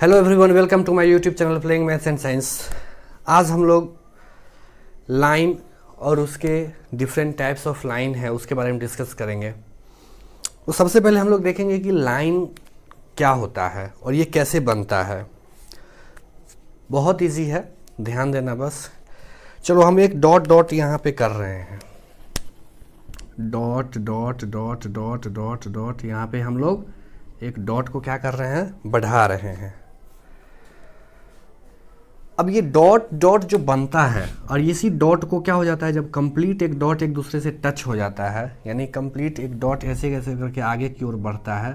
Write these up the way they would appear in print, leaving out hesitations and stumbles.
Hello everyone, welcome to my YouTube channel playing maths and science. आज हम लोग line और उसके डिफरेंट टाइप्स ऑफ लाइन है उसके बारे में डिस्कस करेंगे। तो सबसे पहले हम लोग देखेंगे कि लाइन क्या होता है और ये कैसे बनता है। बहुत इजी है, ध्यान देना बस। चलो हम एक डॉट डॉट यहाँ पे कर रहे हैं, dot dot dot dot dot dot. यहाँ पे हम लोग एक डॉट को क्या कर रहे हैं, बढ़ा रहे हैं। अब ये डॉट डॉट जो बनता है और इसी डॉट को क्या हो जाता है, जब कंप्लीट एक डॉट एक दूसरे से टच हो जाता है, यानी कंप्लीट एक डॉट ऐसे कैसे करके आगे की ओर बढ़ता है,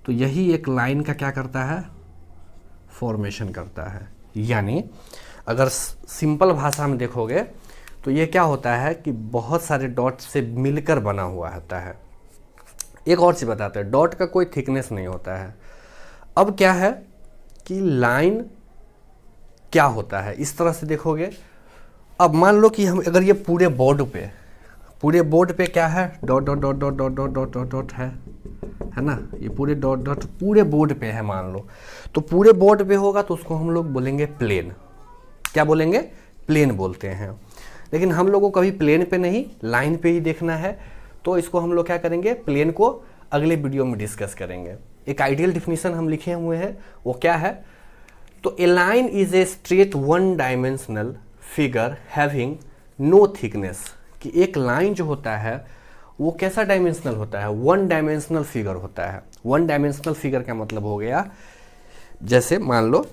तो यही एक लाइन का क्या करता है, फॉर्मेशन करता है। यानी अगर सिंपल भाषा में देखोगे तो ये क्या होता है कि बहुत सारे डॉट से मिलकर बना हुआ होता है। एक और चीज़ बताते हैं, डॉट का कोई थिकनेस नहीं होता है। अब क्या है कि लाइन क्या होता है, इस तरह से देखोगे। अब मान लो कि हम अगर ये पूरे बोर्ड पे क्या है, dot dot dot dot dot dot dot dot dot है ना, ये पूरे डॉट डॉट पूरे बोर्ड पे है मान लो, तो पूरे बोर्ड पे होगा तो उसको हम लोग बोलेंगे प्लेन। क्या बोलेंगे, प्लेन बोलते हैं। लेकिन हम लोगों को कभी प्लेन पे नहीं, लाइन पे ही देखना है, तो इसको हम लोग क्या करेंगे, प्लेन को अगले वीडियो में डिस्कस करेंगे। एक आइडियल डिफिनीशन हम लिखे हुए हैं, वो क्या है, तो a line is a straight one dimensional figure having no thickness. कि एक लाइन जो होता है वो कैसा डायमेंशनल होता है, वन डायमेंशनल फिगर होता है। वन डायमेंशनल फिगर का मतलब हो गया, जैसे मान लो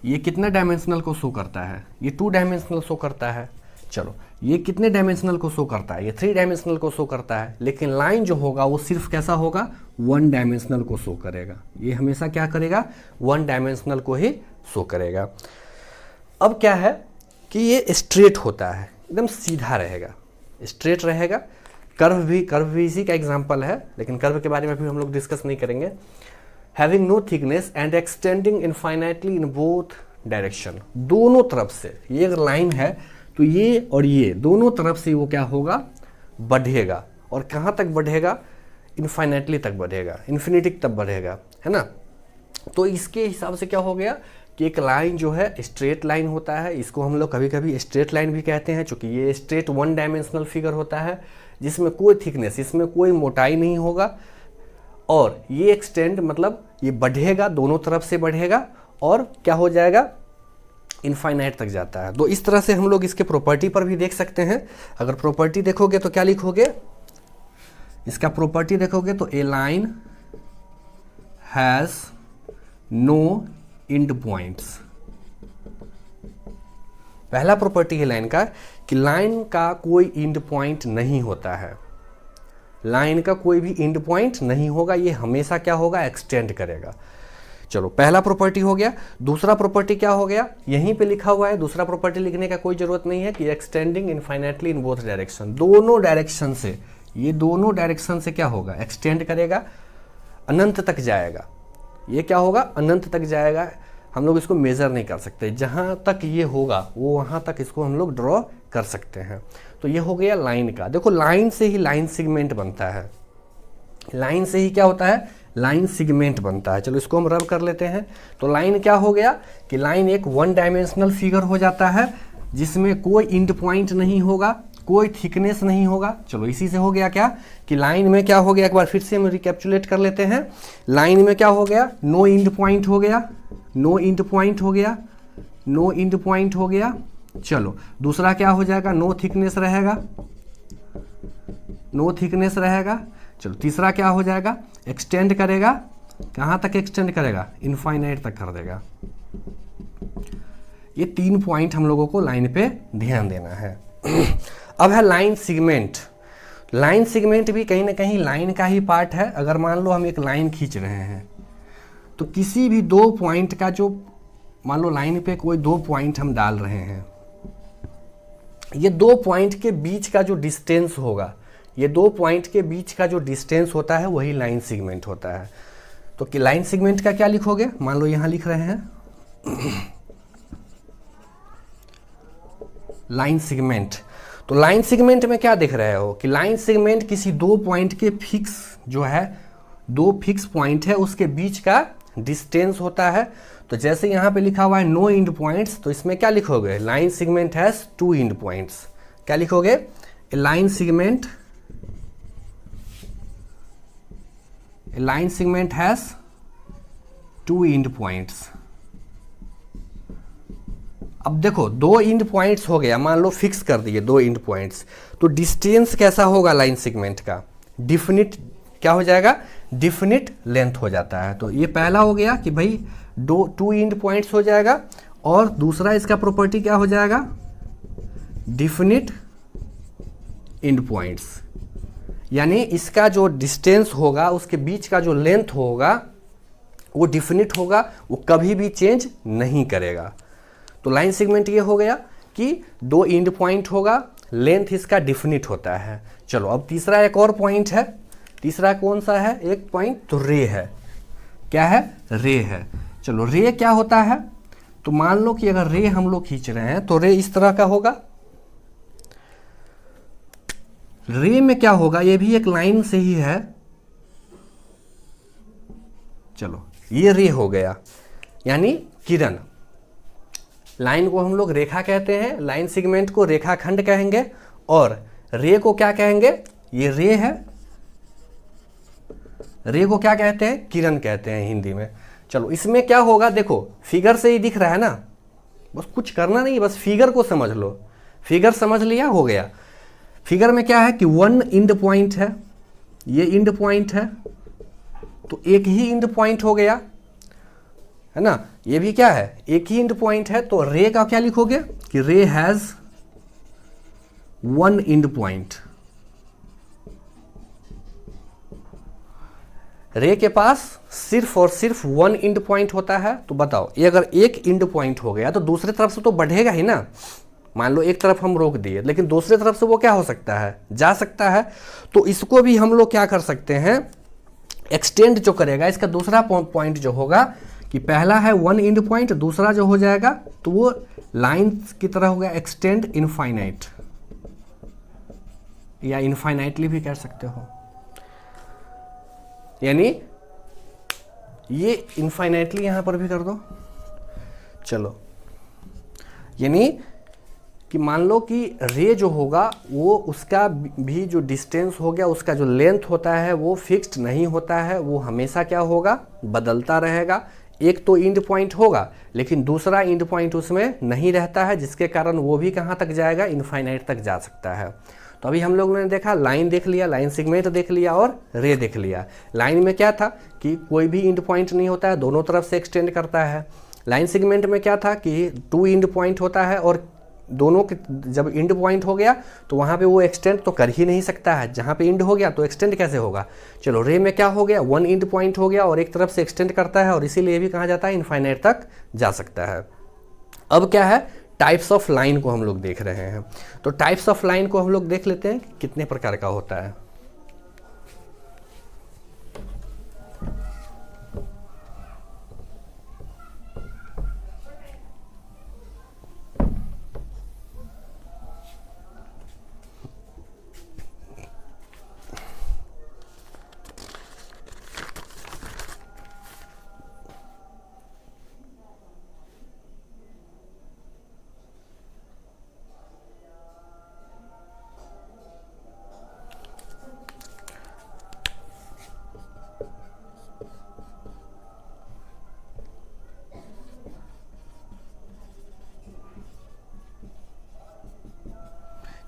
ये कितने डायमेंशनल को शो करता है, ये टू डायमेंशनल शो करता है। चलो ये कितने डायमेंशनल को शो करता है, ये थ्री डायमेंशनल को शो करता है। लेकिन लाइन जो होगा वो सिर्फ कैसा होगा, वन डायमेंशनल को शो करेगा। ये हमेशा क्या करेगा, वन डायमेंशनल को ही शो करेगा। अब क्या है कि ये स्ट्रेट होता है, एकदम सीधा रहेगा, स्ट्रेट रहेगा। कर्व भी इसी का एग्जाम्पल है, लेकिन कर्व के बारे में भी हम लोग डिस्कस नहीं करेंगे। Having no thickness and extending infinitely in both direction. दोनों तरफ से ये अगर लाइन है तो ये और ये दोनों तरफ से वो क्या होगा, बढ़ेगा। और कहाँ तक बढ़ेगा, इनफाइनाइटली तक बढ़ेगा, इन्फिनिटी तक बढ़ेगा, है ना। तो इसके हिसाब से क्या हो गया कि एक लाइन जो है स्ट्रेट लाइन होता है। इसको हम लोग कभी कभी स्ट्रेट लाइन भी कहते हैं, चूँकि ये स्ट्रेट वन डायमेंशनल फिगर होता है जिसमें कोई थिकनेस, इसमें कोई मोटाई नहीं होगा। और ये एक्सटेंड मतलब ये बढ़ेगा, दोनों तरफ से बढ़ेगा और क्या हो जाएगा, इनफाइनाइट तक जाता है। तो इस तरह से हम लोग इसके प्रॉपर्टी पर भी देख सकते हैं। अगर प्रॉपर्टी देखोगे तो क्या लिखोगे, इसका प्रॉपर्टी देखोगे तो a line has no end points. पहला प्रॉपर्टी है लाइन का कि लाइन का कोई एंड पॉइंट नहीं होता है। लाइन का कोई भी एंड पॉइंट नहीं होगा, ये हमेशा क्या होगा, एक्सटेंड करेगा। चलो पहला प्रॉपर्टी हो गया। दूसरा प्रॉपर्टी क्या हो गया, यहीं पे लिखा हुआ है। दूसरा प्रॉपर्टी लिखने का कोई जरूरत नहीं है कि extending infinitely in both direction. दोनों डायरेक्शन से, ये दोनों डायरेक्शन से क्या होगा, एक्सटेंड करेगा, अनंत तक जाएगा। ये क्या होगा, अनंत तक जाएगा। हम लोग इसको मेजर नहीं कर सकते, जहाँ तक ये होगा वो वहाँ तक इसको हम लोग ड्रॉ कर सकते हैं। तो ये हो गया लाइन का। देखो लाइन से ही लाइन सेगमेंट बनता है, लाइन से ही क्या होता है, लाइन सेगमेंट बनता है। चलो इसको हम रब कर लेते हैं। तो लाइन क्या हो गया कि लाइन एक वन डायमेंशनल फिगर हो जाता है जिसमें कोई एंड पॉइंट नहीं होगा, कोई थिकनेस नहीं होगा। चलो इसी से हो गया क्या कि लाइन में क्या हो गया, एक बार फिर से हम रिकैप्चुलेट कर लेते हैं। लाइन में क्या हो गया, नो एंड पॉइंट हो गया, नो एंड पॉइंट हो गया, नो एंड पॉइंट हो गया। चलो दूसरा क्या हो जाएगा, नो थिकनेस रहेगा, नो थिकनेस रहेगा। चलो तीसरा क्या हो जाएगा, एक्सटेंड करेगा। कहाँ तक एक्सटेंड करेगा, इनफाइनाइट तक कर देगा। ये तीन पॉइंट हम लोगों को लाइन पे ध्यान देना है। अब है लाइन सेगमेंट। लाइन सेगमेंट भी कहीं ना कहीं लाइन का ही पार्ट है। अगर मान लो हम एक लाइन खींच रहे हैं तो किसी भी दो पॉइंट का जो, मान लो लाइन पे कोई दो पॉइंट हम डाल रहे हैं, ये दो पॉइंट के बीच का जो डिस्टेंस होगा, ये दो पॉइंट के बीच का जो डिस्टेंस होता है वही लाइन सेगमेंट होता है। तो कि लाइन सेगमेंट का क्या लिखोगे, मान लो यहां लिख रहे हैं लाइन सेगमेंट। तो लाइन सेगमेंट में क्या देख रहे हो कि लाइन सेगमेंट किसी दो पॉइंट के फिक्स जो है, दो फिक्स पॉइंट है उसके बीच का डिस्टेंस होता है। तो जैसे यहाँ पे लिखा हुआ है नो एंड पॉइंट्स, तो इसमें क्या लिखोगे, line segment has 2 and points. क्या लिखोगे, line segment has 2 and points. अब देखो 2 एंड पॉइंट्स हो गया, मान लो फिक्स कर दिए 2 एंड पॉइंट्स, तो डिस्टेंस कैसा होगा लाइन सेगमेंट का, डिफिनिट क्या हो जाएगा, डिफिनिट लेंथ हो जाता है। तो ये पहला हो गया कि भाई 2 एंड पॉइंट्स हो जाएगा, और दूसरा इसका प्रॉपर्टी क्या हो जाएगा, डिफिनिट एंड पॉइंट्स, यानी इसका जो डिस्टेंस होगा उसके बीच का जो लेंथ होगा वो डिफिनिट होगा, वो कभी भी चेंज नहीं करेगा। तो लाइन सेगमेंट ये हो गया कि 2 एंड पॉइंट होगा, लेंथ इसका डिफिनिट होता है। चलो अब तीसरा एक और पॉइंट है, तीसरा कौन सा है, एक पॉइंट, तो रे है। क्या है, रे है। चलो रे क्या होता है, तो मान लो कि अगर रे हम लोग खींच रहे हैं तो रे इस तरह का होगा। रे में क्या होगा, ये भी एक लाइन से ही है। चलो ये रे हो गया, यानी किरण। लाइन को हम लोग रेखा कहते हैं, लाइन सेगमेंट को रेखाखंड कहेंगे, और रे को क्या कहेंगे, ये रे है, रे को क्या कहते हैं, किरण कहते हैं हिंदी में। चलो इसमें क्या होगा, देखो फिगर से ही दिख रहा है ना, बस कुछ करना नहीं, बस फिगर को समझ लो। फिगर समझ लिया, हो गया। फिगर में क्या है कि 1 एंड पॉइंट है, ये एंड पॉइंट है, तो एक ही एंड पॉइंट हो गया, है ना। ये भी क्या है, एक ही एंड पॉइंट है, तो रे का क्या लिखोगे कि रे हैज 1 एंड पॉइंट। रे के पास सिर्फ और सिर्फ 1 एंड पॉइंट होता है। तो बताओ, ये अगर एक एंड पॉइंट हो गया तो दूसरी तरफ से तो बढ़ेगा ही ना। मान लो एक तरफ हम रोक दिए, लेकिन दूसरी तरफ से वो क्या हो सकता है, जा सकता है। तो इसको भी हम लोग क्या कर सकते हैं, एक्सटेंड जो करेगा, इसका दूसरा पॉइंट जो होगा कि पहला है 1 एंड पॉइंट, दूसरा जो हो जाएगा तो वो लाइन की तरह होगा, एक्सटेंड इनफाइनाइट, या इनफाइनाइटली भी कह सकते हो, यानी ये इनफाइनाइटली यहां पर भी कर दो। चलो यानी कि मान लो कि रे जो होगा वो उसका भी जो डिस्टेंस हो गया, उसका जो लेंथ होता है वो फिक्स्ड नहीं होता है, वो हमेशा क्या होगा, बदलता रहेगा। एक तो एंड पॉइंट होगा, लेकिन दूसरा एंड पॉइंट उसमें नहीं रहता है, जिसके कारण वो भी कहाँ तक जाएगा, इनफाइनाइट तक जा सकता है। तो अभी हम लोगों ने देखा, लाइन देख लिया, लाइन सेगमेंट देख लिया, और रे देख लिया। लाइन में क्या था कि कोई भी एंड पॉइंट नहीं होता है, दोनों तरफ से एक्सटेंड करता है। लाइन सेगमेंट में क्या था कि 2 एंड पॉइंट होता है, और दोनों के जब एंड पॉइंट हो गया तो वहाँ पे वो एक्सटेंड तो कर ही नहीं सकता है, जहाँ पे एंड हो गया तो एक्सटेंड कैसे होगा। चलो रे में क्या हो गया, 1 एंड पॉइंट हो गया और एक तरफ से एक्सटेंड करता है, और इसीलिए भी कहा जाता है इनफाइनाइट तक जा सकता है। अब क्या है, टाइप्स ऑफ लाइन को हम लोग देख रहे हैं। तो टाइप्स ऑफ लाइन को हम लोग देख लेते हैं कितने प्रकार का होता है।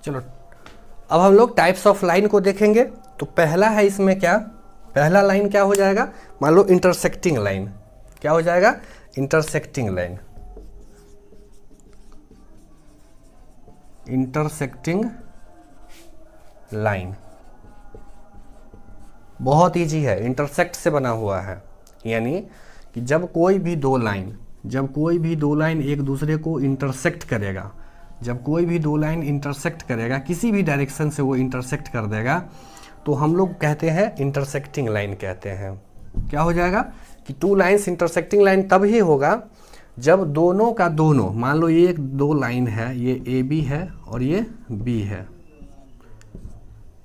चलो अब हम लोग टाइप्स ऑफ लाइन को देखेंगे। तो पहला है इसमें क्या, पहला लाइन क्या हो जाएगा, मान लो इंटरसेक्टिंग लाइन। क्या हो जाएगा, इंटरसेक्टिंग लाइन। इंटरसेक्टिंग लाइन बहुत ईजी है, इंटरसेक्ट से बना हुआ है, यानी कि जब कोई भी दो लाइन एक दूसरे को इंटरसेक्ट करेगा, जब कोई भी दो लाइन इंटरसेक्ट करेगा, किसी भी डायरेक्शन से वो इंटरसेक्ट कर देगा, तो हम लोग कहते हैं इंटरसेक्टिंग लाइन कहते हैं। क्या हो जाएगा कि 2 लाइन्स इंटरसेक्टिंग लाइन तब ही होगा जब दोनों का दोनों, मान लो ये एक 2 लाइन है, ये ए बी है और ये बी है,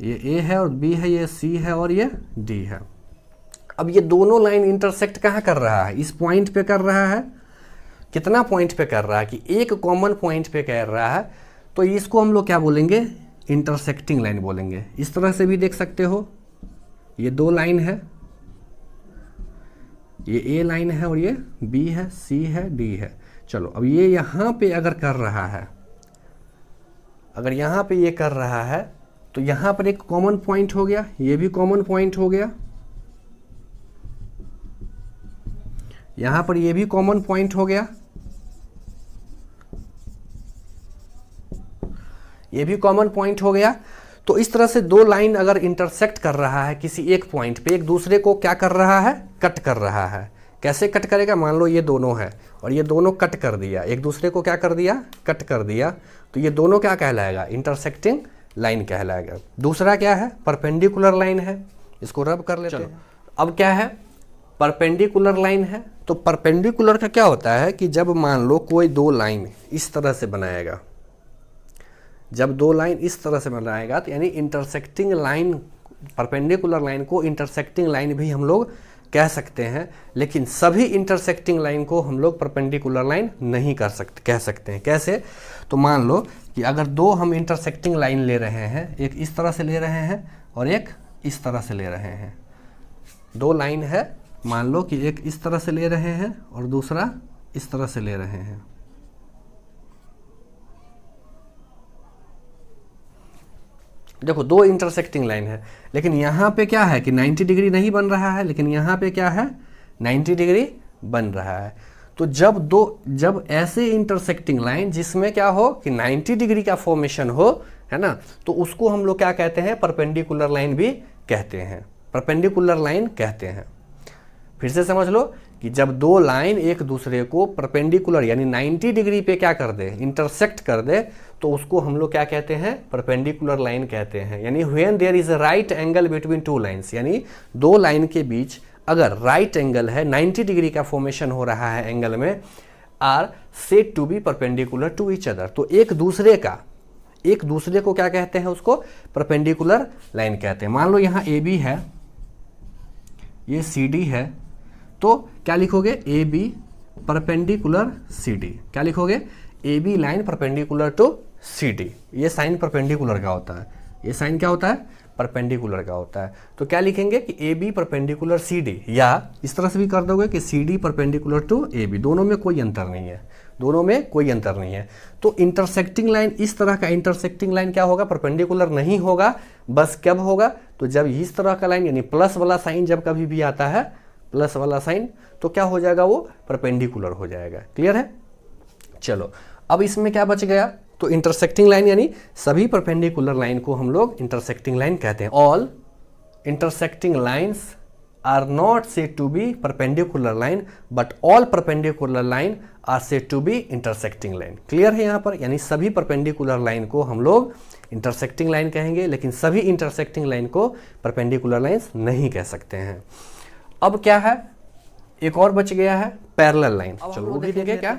ये ए है और बी है, ये सी है और ये डी है। अब ये दोनों लाइन इंटरसेक्ट कहाँ कर रहा है? इस पॉइंट पे कर रहा है। कितना पॉइंट पे कर रहा है? कि एक कॉमन पॉइंट पे कर रहा है। तो इसको हम लोग क्या बोलेंगे? इंटरसेक्टिंग लाइन बोलेंगे। इस तरह से भी देख सकते हो, ये दो लाइन है, ये ए लाइन है और ये बी है, सी है, डी है। चलो अब ये यहाँ पे अगर कर रहा है, अगर यहाँ पे ये कर रहा है तो यहाँ पर एक कॉमन पॉइंट हो गया, ये भी कॉमन पॉइंट हो गया, यहाँ पर ये भी कॉमन पॉइंट हो गया, ये भी कॉमन पॉइंट हो गया। तो इस तरह से दो लाइन अगर इंटरसेक्ट कर रहा है किसी एक पॉइंट पे, एक दूसरे को क्या कर रहा है? कट कर रहा है। कैसे कट करेगा? मान लो ये दोनों है और ये दोनों कट कर दिया, एक दूसरे को क्या कर दिया? कट कर दिया। तो ये दोनों क्या कहलाएगा? इंटरसेक्टिंग लाइन कहलाएगा। दूसरा क्या है? परपेंडिकुलर लाइन है। इसको रब कर लेते हैं। अब क्या है? परपेंडिकुलर लाइन है। तो परपेंडिकुलर का क्या होता है कि जब मान लो कोई दो लाइन इस तरह से बनाएगा, जब दो लाइन इस तरह से बनाएगा तो यानी इंटरसेक्टिंग लाइन, परपेंडिकुलर लाइन को इंटरसेक्टिंग लाइन भी हम लोग कह सकते हैं। लेकिन सभी इंटरसेक्टिंग लाइन को हम लोग परपेंडिकुलर लाइन नहीं कर सकते, कह सकते हैं। कैसे? तो मान लो कि अगर दो हम इंटरसेक्टिंग लाइन ले रहे हैं, एक इस तरह से ले रहे हैं और एक इस तरह से ले रहे हैं। दो लाइन है, मान लो कि एक इस तरह से ले रहे हैं और दूसरा इस तरह से ले रहे हैं। देखो दो इंटरसेक्टिंग लाइन है, लेकिन यहाँ पे क्या है कि 90 डिग्री नहीं बन रहा है, लेकिन यहाँ पे क्या है? 90 डिग्री बन रहा है। तो जब ऐसे इंटरसेक्टिंग लाइन जिसमें क्या हो कि 90 डिग्री का फॉर्मेशन हो, है ना, तो उसको हम लोग क्या कहते हैं? परपेंडिकुलर लाइन भी कहते हैं, परपेंडिकुलर लाइन कहते हैं। फिर से समझ लो कि जब दो लाइन एक दूसरे को परपेंडिकुलर यानी 90 डिग्री पे क्या कर दे? इंटरसेक्ट कर दे, तो उसको हम लोग क्या कहते हैं? परपेंडिकुलर लाइन कहते हैं। यानी when there is a right angle between two lines, यानी दो लाइन के बीच अगर राइट एंगल है, 90 डिग्री का फॉर्मेशन हो रहा है एंगल में, are said to be perpendicular to each other. तो एक दूसरे को क्या कहते हैं? उसको परपेंडिकुलर लाइन कहते हैं। मान लो यहाँ ए बी है, ये सी डी है, तो क्या लिखोगे? A B perpendicular C D. क्या लिखोगे? A B line perpendicular to C D. ये साइन परपेंडिकुलर का होता है, ये साइन क्या होता है? परपेंडिकुलर का होता है। तो क्या लिखेंगे कि A B perpendicular C D, या इस तरह से भी कर दोगे कि C D perpendicular to A B. दोनों में कोई अंतर नहीं है, दोनों में कोई अंतर नहीं है। तो इंटरसेक्टिंग लाइन, इस तरह का इंटरसेक्टिंग लाइन क्या होगा? परपेंडिकुलर नहीं होगा। बस कब होगा? तो जब इस तरह का लाइन यानी प्लस वाला साइन जब कभी भी आता है, प्लस वाला साइन, तो क्या हो जाएगा? वो परपेंडिकुलर हो जाएगा। क्लियर है? चलो अब इसमें क्या बच गया? तो इंटरसेक्टिंग लाइन यानी सभी परपेंडिकुलर लाइन को हम लोग इंटरसेक्टिंग लाइन कहते हैं। All intersecting lines are not said to be perpendicular line, but all perpendicular line are said to be intersecting line. Clear है यहाँ पर? यानी सभी परपेंडिकुलर लाइन को हम लोग इंटरसेक्टिंग लाइन कहेंगे, लेकिन सभी इंटरसेक्टिंग लाइन को परपेंडिकुलर लाइन्स नहीं कह सकते हैं। अब क्या है? एक और बच गया है, पैरेलल लाइन। चलो वो भी देखें। क्या?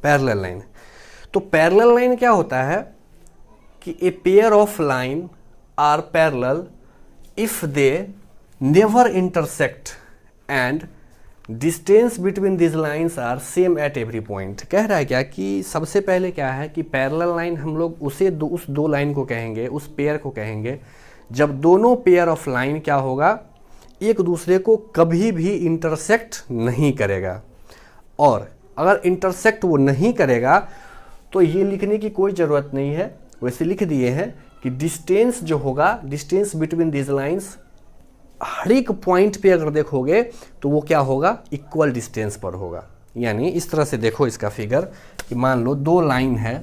Parallel line. तो पैरेलल लाइन क्या होता है कि a pair of line are parallel if they never intersect and distance between this lines are same at every point. कह रहा है क्या कि सबसे पहले क्या है कि पैरेलल लाइन हम लोग उस दो लाइन को कहेंगे, उस पेयर को कहेंगे जब दोनों पेयर ऑफ लाइन क्या होगा? एक दूसरे को कभी भी इंटरसेक्ट नहीं करेगा। और अगर इंटरसेक्ट वो नहीं करेगा तो ये लिखने की कोई ज़रूरत नहीं है, वैसे लिख दिए हैं कि डिस्टेंस जो होगा, डिस्टेंस बिटवीन दिस लाइंस, हर एक पॉइंट पे अगर देखोगे तो वो क्या होगा? इक्वल डिस्टेंस पर होगा। यानी इस तरह से देखो इसका फिगर कि मान लो दो लाइन है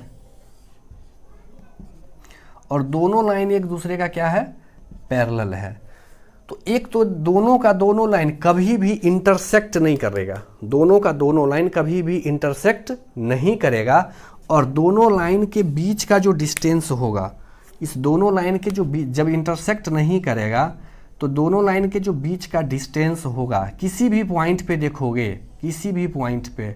और दोनों लाइन एक दूसरे का क्या है? पैरेलल है। तो एक तो दोनों का दोनों लाइन कभी भी इंटरसेक्ट नहीं करेगा, दोनों का दोनों लाइन कभी भी इंटरसेक्ट नहीं करेगा। और दोनों लाइन के बीच का जो डिस्टेंस होगा, इस दोनों लाइन के जो जब इंटरसेक्ट नहीं करेगा तो दोनों लाइन के जो बीच का डिस्टेंस होगा, किसी भी पॉइंट पे देखोगे, किसी भी पॉइंट पे,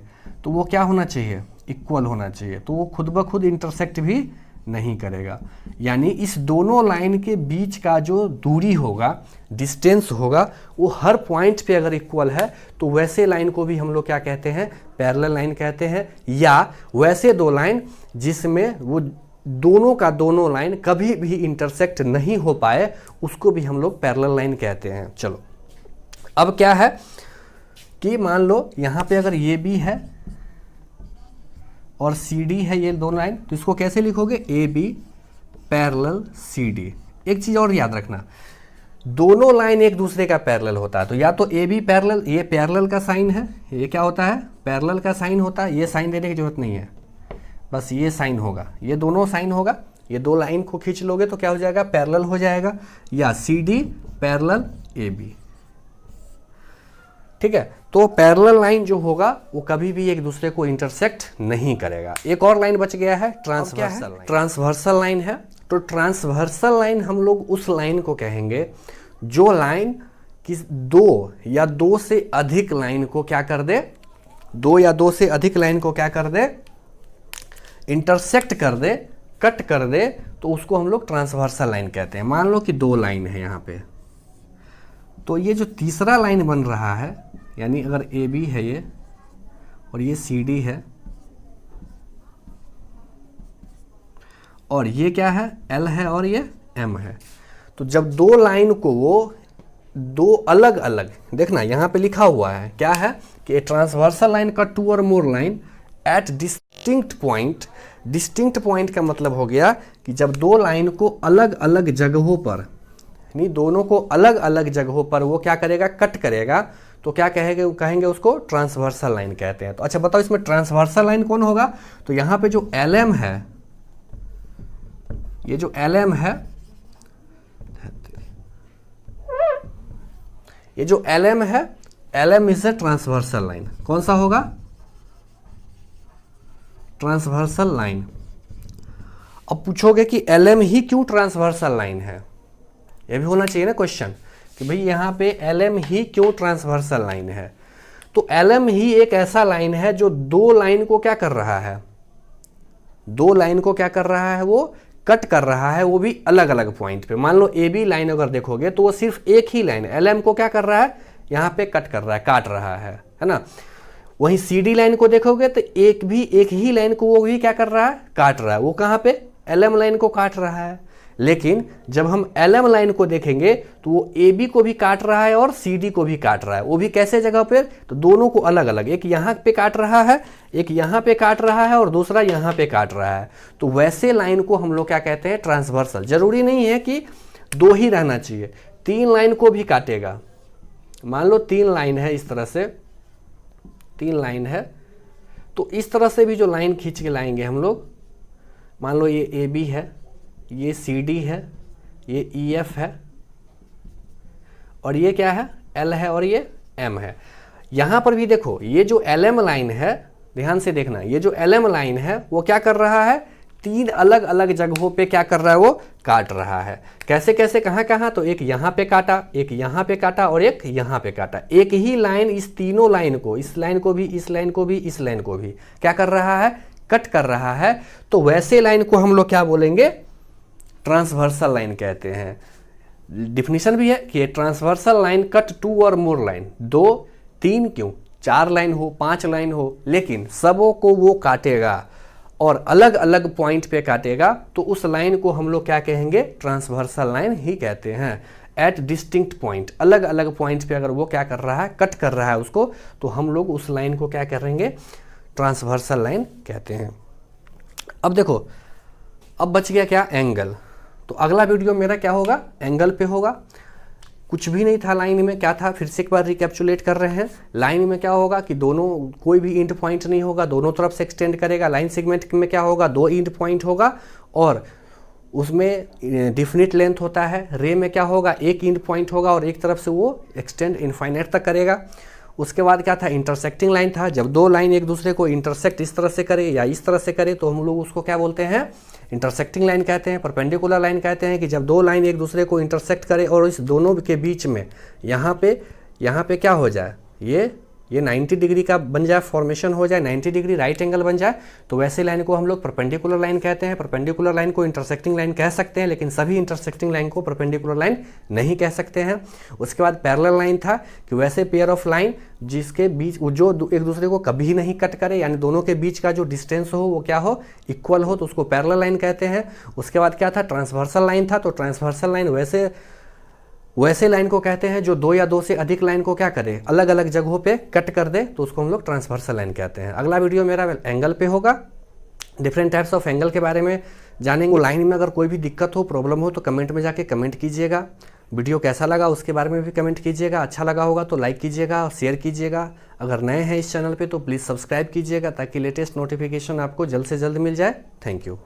तो वो क्या होना चाहिए? इक्वल होना चाहिए। तो वो खुद ब खुद इंटरसेक्ट भी नहीं करेगा। यानी इस दोनों लाइन के बीच का जो दूरी होगा, डिस्टेंस होगा, वो हर पॉइंट पे अगर इक्वल है तो वैसे लाइन को भी हम लोग क्या कहते हैं, पैरेलल लाइन कहते हैं। या वैसे दो लाइन जिसमें वो दोनों का दोनों लाइन कभी भी इंटरसेक्ट नहीं हो पाए, उसको भी हम लोग पैरेलल लाइन कहते हैं। चलो अब क्या है कि मान लो यहाँ पे अगर ये भी है और सी डी है, ये दो लाइन, तो इसको कैसे लिखोगे, A B parallel C D. एक चीज़ और याद रखना, दोनों लाइन एक दूसरे का पैरेलल होता है, तो या तो ए बी पैरेलल, ये पैरेलल का साइन है, ये क्या होता है, पैरेलल का साइन होता है, ये साइन देने की जरूरत नहीं है, बस ये साइन होगा, ये दोनों साइन होगा, ये दो लाइन को खींच लोगे तो क्या हो जाएगा, पैरेलल हो जाएगा। या C D parallel A B, ठीक है। तो पैरेलल लाइन जो होगा वो कभी भी एक दूसरे को इंटरसेक्ट नहीं करेगा। एक और लाइन बच गया है, ट्रांसवर्सल लाइन। ट्रांसवर्सल लाइन है, तो ट्रांसवर्सल लाइन हम लोग उस लाइन को कहेंगे जो लाइन किस दो या दो से अधिक लाइन को क्या कर दे, दो या दो से अधिक लाइन को क्या कर दे, इंटरसेक्ट कर दे, कट कर दे, तो उसको हम लोग ट्रांसवर्सल लाइन कहते हैं। मान लो कि दो लाइन है यहाँ पे, तो ये जो तीसरा लाइन बन रहा है, यानी अगर ए बी है ये और ये सी डी है और ये क्या है, एल है और ये एम है, तो जब दो लाइन को वो दो अलग अलग, देखना यहाँ पे लिखा हुआ है क्या है कि ट्रांसवर्सल लाइन कट टू और more line at distinct point. Distinct point का मतलब हो गया कि जब दो लाइन को अलग अलग जगहों पर, यानी दोनों को अलग अलग जगहों पर वो क्या करेगा, कट करेगा, तो क्या कहेंगे उसको ट्रांसवर्सल लाइन कहते हैं। तो अच्छा बताओ इसमें ट्रांसवर्सल लाइन कौन होगा, तो यहाँ पे जो एल एम है, ये जो एल एम है, ये जो एल एम है, L M is a transversal line. कौन सा होगा, ट्रांसवर्सल लाइन। अब पूछोगे कि एल एम ही क्यों ट्रांसवर्सल लाइन है, ये भी होना चाहिए ना क्वेश्चन कि भाई यहाँ पे एल एम ही क्यों ट्रांसवर्सल लाइन है। तो एल एम ही एक ऐसा लाइन है जो दो लाइन को क्या कर रहा है, दो लाइन को क्या कर रहा है, वो कट कर रहा है, वो भी अलग अलग पॉइंट पे। मान लो ए बी लाइन अगर देखोगे तो वो सिर्फ एक ही लाइन एल एम को क्या कर रहा है, यहाँ पे कट कर रहा है, काट रहा है ना। वहीं सी डी लाइन को देखोगे तो एक ही लाइन को वो भी क्या कर रहा है, काट रहा है, वो कहाँ पे, एल एम लाइन को काट रहा है। लेकिन जब हम एल एम लाइन को देखेंगे तो वो ए बी को भी काट रहा है और सी डी को भी काट रहा है, वो भी कैसे जगह पे, तो दोनों को अलग अलग, एक यहाँ पे काट रहा है, एक यहाँ पे काट रहा है और दूसरा यहाँ पे काट रहा है। तो वैसे लाइन को हम लोग क्या कहते हैं, ट्रांसवर्सल। जरूरी नहीं है कि दो ही रहना चाहिए, तीन लाइन को भी काटेगा। मान लो तीन लाइन है, इस तरह से तीन लाइन है, तो इस तरह से भी जो लाइन खींच के लाएंगे हम लोग, मान लो ये ए बी है, ये सी डी है, ये ई एफ है और ये क्या है, एल है और ये एम है। यहाँ पर भी देखो ये जो एल एम लाइन है, ध्यान से देखना, ये जो एल एम लाइन है वो क्या कर रहा है, तीन अलग अलग जगहों पे क्या कर रहा है, वो काट रहा है। कैसे कैसे, कहाँ कहाँ, तो एक यहाँ पे काटा, एक यहाँ पे काटा और एक यहाँ पे काटा। एक ही लाइन इस तीनों लाइन को, इस लाइन को भी, इस लाइन को भी, इस लाइन को भी क्या कर रहा है, कट कर रहा है। तो वैसे लाइन को हम लोग क्या बोलेंगे, ट्रांसवर्सल लाइन कहते हैं। डिफिनीशन भी है कि ट्रांसवर्सल लाइन कट टू और मोर लाइन, दो तीन क्यों, चार लाइन हो, पांच लाइन हो, लेकिन सबों को वो काटेगा और अलग अलग पॉइंट पे काटेगा, तो उस लाइन को हम लोग क्या कहेंगे, ट्रांसवर्सल लाइन ही कहते हैं। एट डिस्टिंक्ट पॉइंट, अलग अलग पॉइंट पे अगर वो क्या कर रहा है, कट कर रहा है उसको, तो हम लोग उस लाइन को क्या करेंगे, ट्रांसवर्सल लाइन कहते हैं। अब देखो, अब बच गया क्या, एंगल। तो अगला वीडियो मेरा क्या होगा, एंगल पे होगा। कुछ भी नहीं था लाइन में, क्या था, फिर से एक बार रिकैप्चुलेट कर रहे हैं। लाइन में क्या होगा कि दोनों, कोई भी इंड पॉइंट नहीं होगा, दोनों तरफ से एक्सटेंड करेगा। लाइन सेगमेंट में क्या होगा, दो इंड पॉइंट होगा और उसमें डिफिनिट लेंथ होता है। रे में क्या होगा, एक इंड पॉइंट होगा और एक तरफ से वो एक्सटेंड इनफाइनाइट तक करेगा। उसके बाद क्या था, इंटरसेक्टिंग लाइन था। जब दो लाइन एक दूसरे को इंटरसेक्ट इस तरह से करे या इस तरह से करे तो हम लोग उसको क्या बोलते हैं, इंटरसेक्टिंग लाइन कहते हैं। परपेंडिकुलर लाइन कहते हैं कि जब दो लाइन एक दूसरे को इंटरसेक्ट करे और इस दोनों के बीच में यहाँ पे क्या हो जाए, ये ये 90 डिग्री का बन जाए, फॉर्मेशन हो जाए, 90 डिग्री राइट एंगल बन जाए, तो वैसे लाइन को हम लोग परपेंडिकुलर लाइन कहते हैं। परपेंडिकुलर लाइन को इंटरसेक्टिंग लाइन कह सकते हैं, लेकिन सभी इंटरसेक्टिंग लाइन को परपेंडिकुलर लाइन नहीं कह सकते हैं। उसके बाद पैरेलल लाइन था कि वैसे पेयर ऑफ लाइन जिसके बीच जो एक दूसरे को कभी नहीं कट करे, यानी दोनों के बीच का जो डिस्टेंस हो वो क्या हो, इक्वल हो, तो उसको पैरेलल लाइन कहते हैं। उसके बाद क्या था, ट्रांसवर्सल लाइन था। तो ट्रांसवर्सल लाइन वैसे लाइन को कहते हैं जो दो या दो से अधिक लाइन को क्या करे, अलग अलग जगहों पे कट कर दे, तो उसको हम लोग ट्रांसवर्सल लाइन कहते हैं। अगला वीडियो मेरा एंगल पे होगा, डिफरेंट टाइप्स ऑफ एंगल के बारे में जानेंगे। लाइन में अगर कोई भी दिक्कत हो, प्रॉब्लम हो, तो कमेंट में जाके कमेंट कीजिएगा। वीडियो कैसा लगा उसके बारे में भी कमेंट कीजिएगा। अच्छा लगा होगा तो लाइक कीजिएगा और शेयर कीजिएगा। अगर नए हैं इस चैनल पे तो प्लीज़ सब्सक्राइब कीजिएगा ताकि लेटेस्ट नोटिफिकेशन आपको जल्द से जल्द मिल जाए। Thank you.